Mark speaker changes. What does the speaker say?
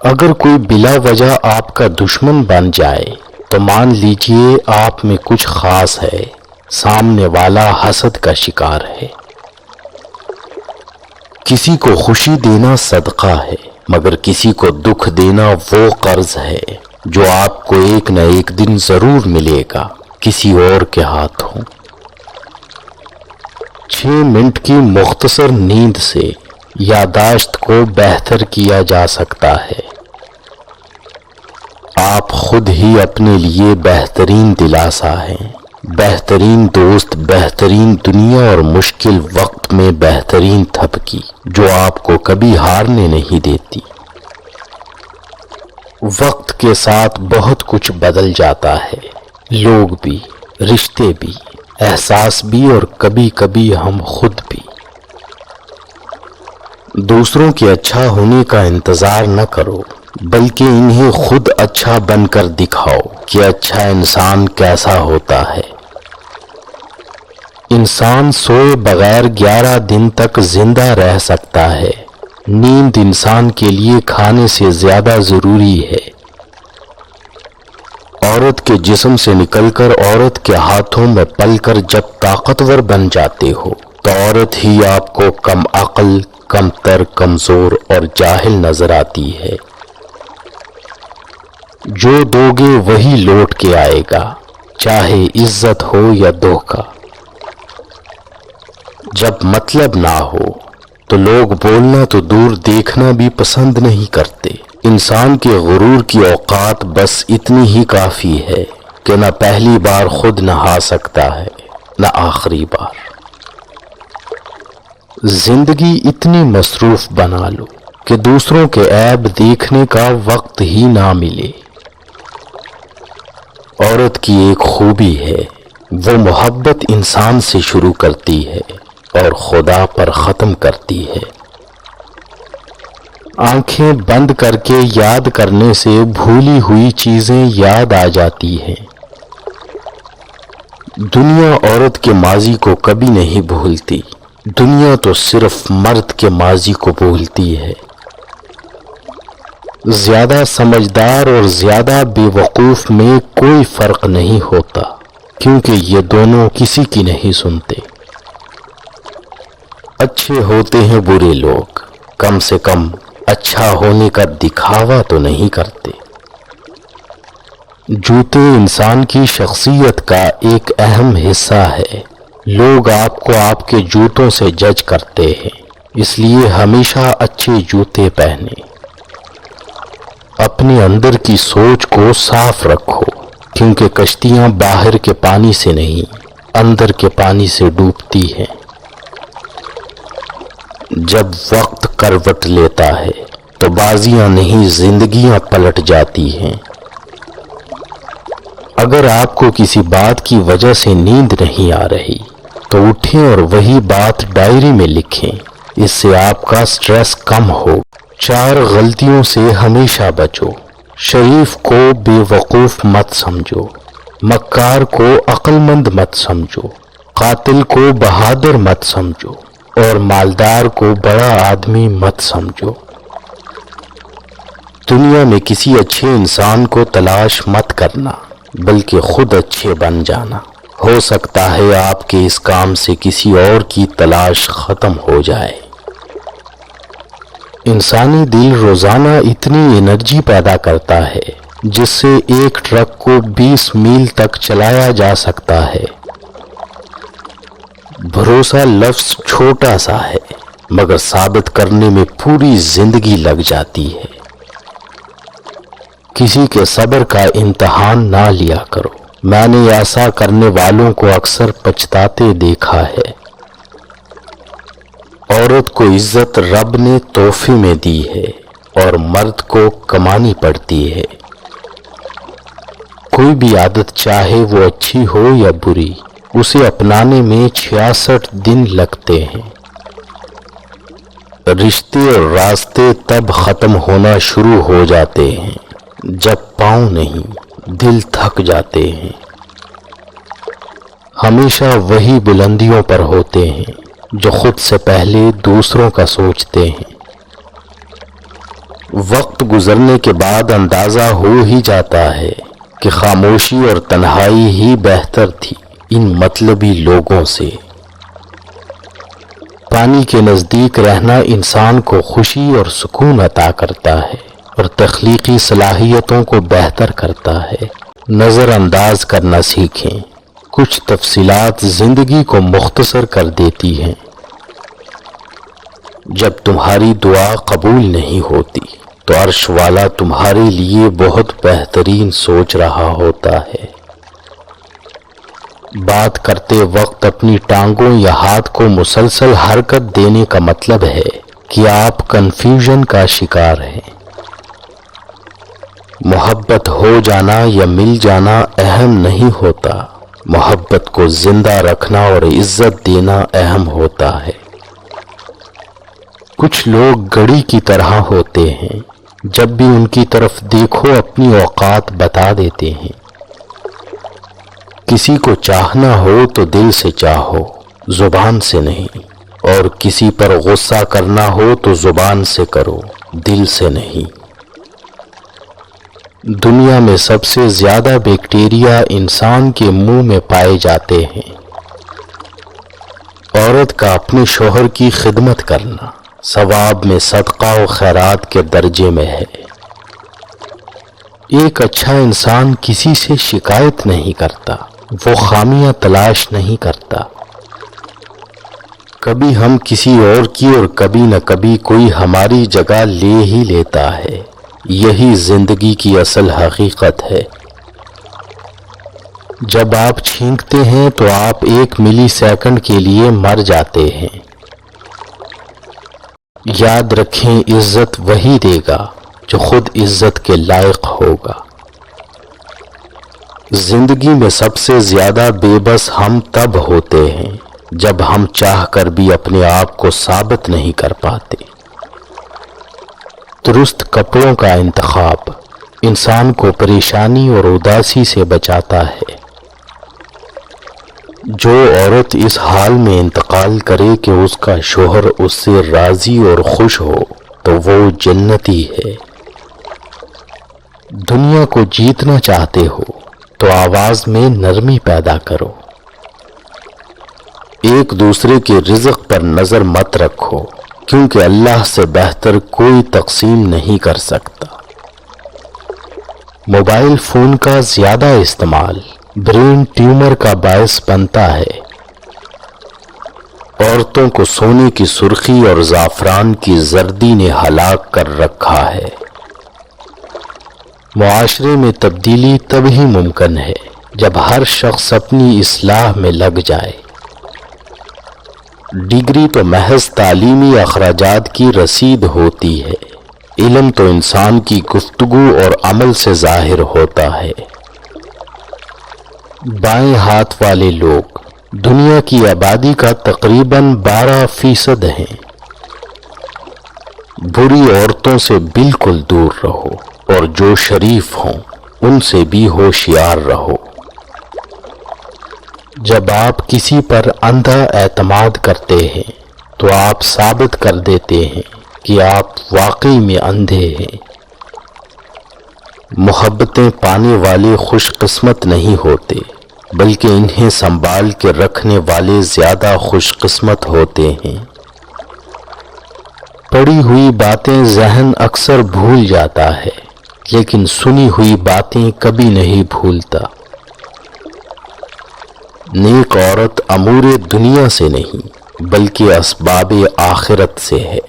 Speaker 1: اگر کوئی بلا وجہ آپ کا دشمن بن جائے تو مان لیجئے آپ میں کچھ خاص ہے، سامنے والا حسد کا شکار ہے۔ کسی کو خوشی دینا صدقہ ہے، مگر کسی کو دکھ دینا وہ قرض ہے جو آپ کو ایک نہ ایک دن ضرور ملے گا، کسی اور کے ہاتھوں۔ 6 منٹ کی مختصر نیند سے یادداشت کو بہتر کیا جا سکتا ہے۔ آپ خود ہی اپنے لیے بہترین دلاسا ہیں، بہترین دوست، بہترین دنیا اور مشکل وقت میں بہترین تھپکی جو آپ کو کبھی ہارنے نہیں دیتی۔ وقت کے ساتھ بہت کچھ بدل جاتا ہے، لوگ بھی، رشتے بھی، احساس بھی اور کبھی کبھی ہم خود بھی۔ دوسروں کے اچھا ہونے کا انتظار نہ کرو، بلکہ انہیں خود اچھا بن کر دکھاؤ کہ اچھا انسان کیسا ہوتا ہے۔ انسان سوئے بغیر 11 دن تک زندہ رہ سکتا ہے۔ نیند انسان کے لیے کھانے سے زیادہ ضروری ہے۔ عورت کے جسم سے نکل کر عورت کے ہاتھوں میں پل کر جب طاقتور بن جاتے ہو تو عورت ہی آپ کو کم عقل، کم تر، کمزور اور جاہل نظر آتی ہے۔ جو دو گے وہی لوٹ کے آئے گا، چاہے عزت ہو یا دھوکہ۔ جب مطلب نہ ہو تو لوگ بولنا تو دور دیکھنا بھی پسند نہیں کرتے۔ انسان کے غرور کی اوقات بس اتنی ہی کافی ہے کہ نہ پہلی بار خود نہا سکتا ہے، نہ آخری بار۔ زندگی اتنی مصروف بنا لو کہ دوسروں کے عیب دیکھنے کا وقت ہی نہ ملے۔ عورت کی ایک خوبی ہے، وہ محبت انسان سے شروع کرتی ہے اور خدا پر ختم کرتی ہے۔ آنکھیں بند کر کے یاد کرنے سے بھولی ہوئی چیزیں یاد آ جاتی ہیں۔ دنیا عورت کے ماضی کو کبھی نہیں بھولتی، دنیا تو صرف مرد کے ماضی کو بھولتی ہے۔ زیادہ سمجھدار اور زیادہ بے وقوف میں کوئی فرق نہیں ہوتا، کیونکہ یہ دونوں کسی کی نہیں سنتے۔ اچھے ہوتے ہیں برے لوگ، کم سے کم اچھا ہونے کا دکھاوا تو نہیں کرتے۔ جوتے انسان کی شخصیت کا ایک اہم حصہ ہے۔ لوگ آپ کو آپ کے جوتوں سے جج کرتے ہیں، اس لیے ہمیشہ اچھے جوتے پہنیں۔ اپنے اندر کی سوچ کو صاف رکھو، کیونکہ کشتیاں باہر کے پانی سے نہیں، اندر کے پانی سے ڈوبتی ہیں۔ جب وقت کروٹ لیتا ہے تو بازیاں نہیں زندگیاں پلٹ جاتی ہیں۔ اگر آپ کو کسی بات کی وجہ سے نیند نہیں آ رہی تو اٹھیں اور وہی بات ڈائری میں لکھیں، اس سے آپ کا سٹریس کم ہو۔ 4 غلطیوں سے ہمیشہ بچو۔ شریف کو بے وقوف مت سمجھو، مکار کو عقل مند مت سمجھو، قاتل کو بہادر مت سمجھو اور مالدار کو بڑا آدمی مت سمجھو۔ دنیا میں کسی اچھے انسان کو تلاش مت کرنا، بلکہ خود اچھے بن جانا۔ ہو سکتا ہے آپ کے اس کام سے کسی اور کی تلاش ختم ہو جائے۔ انسانی دل روزانہ اتنی انرجی پیدا کرتا ہے جس سے ایک ٹرک کو 20 میل تک چلایا جا سکتا ہے۔ بھروسہ لفظ چھوٹا سا ہے، مگر ثابت کرنے میں پوری زندگی لگ جاتی ہے۔ کسی کے صبر کا امتحان نہ لیا کرو، میں نے ایسا کرنے والوں کو اکثر پچھتاتے دیکھا ہے۔ عورت کو عزت رب نے تحفے میں دی ہے اور مرد کو کمانی پڑتی ہے۔ کوئی بھی عادت چاہے وہ اچھی ہو یا بری، اسے اپنانے میں 66 دن لگتے ہیں۔ رشتے اور راستے تب ختم ہونا شروع ہو جاتے ہیں جب پاؤں نہیں، دل تھک جاتے ہیں۔ ہمیشہ وہی بلندیوں پر ہوتے ہیں جو خود سے پہلے دوسروں کا سوچتے ہیں۔ وقت گزرنے کے بعد اندازہ ہو ہی جاتا ہے کہ خاموشی اور تنہائی ہی بہتر تھی ان مطلبی لوگوں سے۔ پانی کے نزدیک رہنا انسان کو خوشی اور سکون عطا کرتا ہے اور تخلیقی صلاحیتوں کو بہتر کرتا ہے۔ نظر انداز کرنا سیکھیں، کچھ تفصیلات زندگی کو مختصر کر دیتی ہیں۔ جب تمہاری دعا قبول نہیں ہوتی تو عرش والا تمہارے لیے بہت بہترین سوچ رہا ہوتا ہے۔ بات کرتے وقت اپنی ٹانگوں یا ہاتھ کو مسلسل حرکت دینے کا مطلب ہے کہ آپ کنفیوژن کا شکار ہیں۔ محبت ہو جانا یا مل جانا اہم نہیں ہوتا، محبت کو زندہ رکھنا اور عزت دینا اہم ہوتا ہے۔ کچھ لوگ گھڑی کی طرح ہوتے ہیں، جب بھی ان کی طرف دیکھو اپنی اوقات بتا دیتے ہیں۔ کسی کو چاہنا ہو تو دل سے چاہو، زبان سے نہیں، اور کسی پر غصہ کرنا ہو تو زبان سے کرو، دل سے نہیں۔ دنیا میں سب سے زیادہ بیکٹیریا انسان کے منہ میں پائے جاتے ہیں۔ عورت کا اپنے شوہر کی خدمت کرنا ثواب میں صدقہ و خیرات کے درجے میں ہے۔ ایک اچھا انسان کسی سے شکایت نہیں کرتا، وہ خامیاں تلاش نہیں کرتا۔ کبھی ہم کسی اور کی اور کبھی نہ کبھی کوئی ہماری جگہ لے ہی لیتا ہے۔ یہی زندگی کی اصل حقیقت ہے۔ جب آپ چھینکتے ہیں تو آپ 1 ملی سیکنڈ کے لیے مر جاتے ہیں۔ یاد رکھیں، عزت وہی دے گا جو خود عزت کے لائق ہوگا۔ زندگی میں سب سے زیادہ بے بس ہم تب ہوتے ہیں جب ہم چاہ کر بھی اپنے آپ کو ثابت نہیں کر پاتے۔ درست کپڑوں کا انتخاب انسان کو پریشانی اور اداسی سے بچاتا ہے۔ جو عورت اس حال میں انتقال کرے کہ اس کا شوہر اس سے راضی اور خوش ہو تو وہ جنتی ہے۔ دنیا کو جیتنا چاہتے ہو تو آواز میں نرمی پیدا کرو۔ ایک دوسرے کے رزق پر نظر مت رکھو، کیونکہ اللہ سے بہتر کوئی تقسیم نہیں کر سکتا۔ موبائل فون کا زیادہ استعمال برین ٹیومر کا باعث بنتا ہے۔ عورتوں کو سونے کی سرخی اور زعفران کی زردی نے ہلاک کر رکھا ہے۔ معاشرے میں تبدیلی تب ہی ممکن ہے جب ہر شخص اپنی اصلاح میں لگ جائے۔ ڈگری تو محض تعلیمی اخراجات کی رسید ہوتی ہے، علم تو انسان کی گفتگو اور عمل سے ظاہر ہوتا ہے۔ بائیں ہاتھ والے لوگ دنیا کی آبادی کا تقریباً 12% ہیں۔ بری عورتوں سے بالکل دور رہو اور جو شریف ہوں ان سے بھی ہوشیار رہو۔ جب آپ کسی پر اندھا اعتماد کرتے ہیں تو آپ ثابت کر دیتے ہیں کہ آپ واقعی میں اندھے ہیں۔ محبتیں پانے والے خوش قسمت نہیں ہوتے، بلکہ انہیں سنبھال کے رکھنے والے زیادہ خوش قسمت ہوتے ہیں۔ پڑھی ہوئی باتیں ذہن اکثر بھول جاتا ہے، لیکن سنی ہوئی باتیں کبھی نہیں بھولتا۔ نیک عورت امور دنیا سے نہیں بلکہ اسباب آخرت سے ہے۔